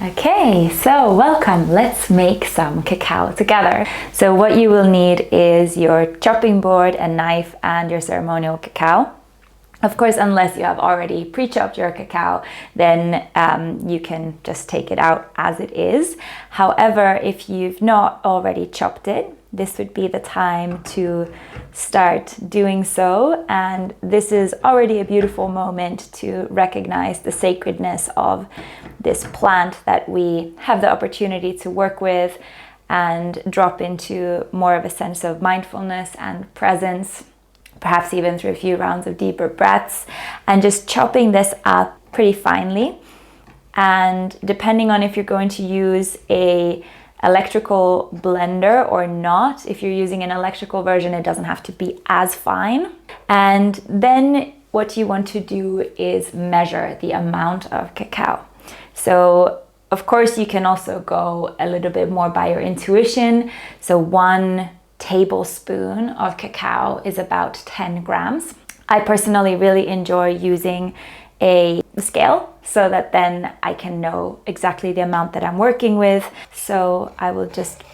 Okay, so welcome. Let's make some cacao together. So what you will need is your chopping board, a knife, and your ceremonial cacao. Of course, unless you have already pre-chopped your cacao, then you can just take it out as it is. However, if you've not already chopped it, this would be the time to start doing so. And this is already a beautiful moment to recognize the sacredness of this plant that we have the opportunity to work with and drop into more of a sense of mindfulness and presence, perhaps even through a few rounds of deeper breaths, and just chopping this up pretty finely. And depending on if you're going to use a electrical blender or not, if you're using an electrical version, it doesn't have to be as fine. And then what you want to do is measure the amount of cacao. So of course you can also go a little bit more by your intuition. So 1 tablespoon of cacao is about 10 grams. I personally really enjoy using a scale so that then I can know exactly the amount that I'm working with. So I will just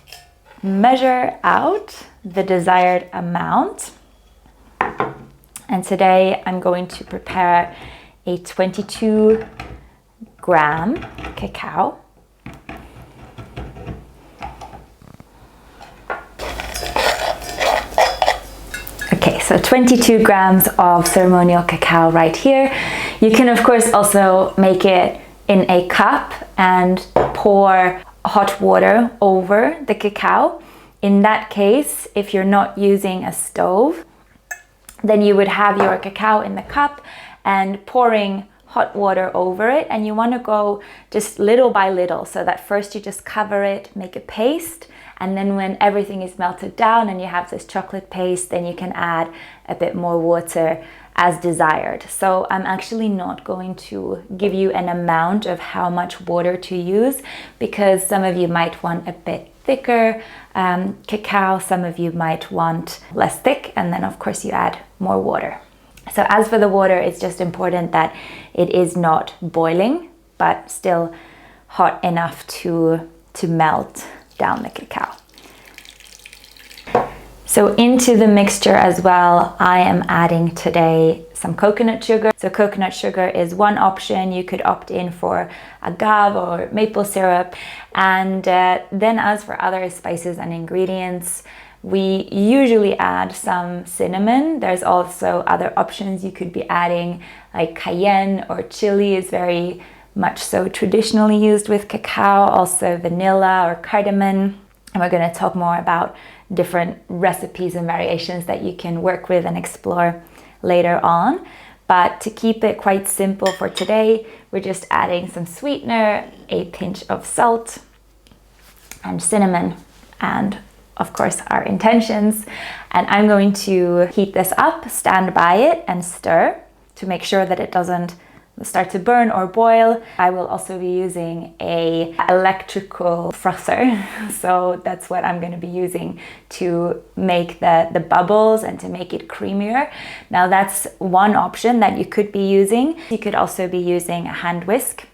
measure out the desired amount. And today I'm going to prepare a 22-gram cacao. Okay, so 22 grams of ceremonial cacao right here. You can of course also make it in a cup and pour hot water over the cacao. In that case, if you're not using a stove, then you would have your cacao in the cup and pouring hot water over it, and you want to go just little by little, so that first you just cover it, make a paste, and then when everything is melted down and you have this chocolate paste, then you can add a bit more water as desired. So I'm actually not going to give you an amount of how much water to use, because some of you might want a bit thicker cacao, some of you might want less thick, and then of course you add more water. So as for the water, it's just important that it is not boiling, but still hot enough to melt down the cacao. So into the mixture as well, I am adding today some coconut sugar. So coconut sugar is one option. You could opt in for agave or maple syrup. And then as for other spices and ingredients, we usually add some cinnamon. There's also other options you could be adding, like cayenne or chili is very much so traditionally used with cacao, also vanilla or cardamom. And we're going to talk more about different recipes and variations that you can work with and explore later on. But to keep it quite simple for today, we're just adding some sweetener, a pinch of salt and cinnamon, and of course our intentions. And I'm going to heat this up, stand by it and stir to make sure that it doesn't start to burn or boil. I will also be using a electrical frother. So that's what I'm going to be using to make the bubbles and to make it creamier. Now that's one option that you could be using. You could also be using a hand whisk.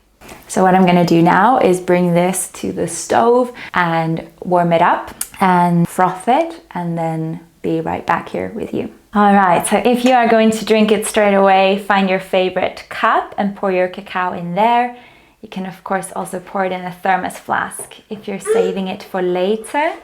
So what I'm going to do now is bring this to the stove and warm it up and froth it, and then be right back here with you. All right, so if you are going to drink it straight away, find your favorite cup and pour your cacao in there. You can of course also pour it in a thermos flask if you're saving it for later.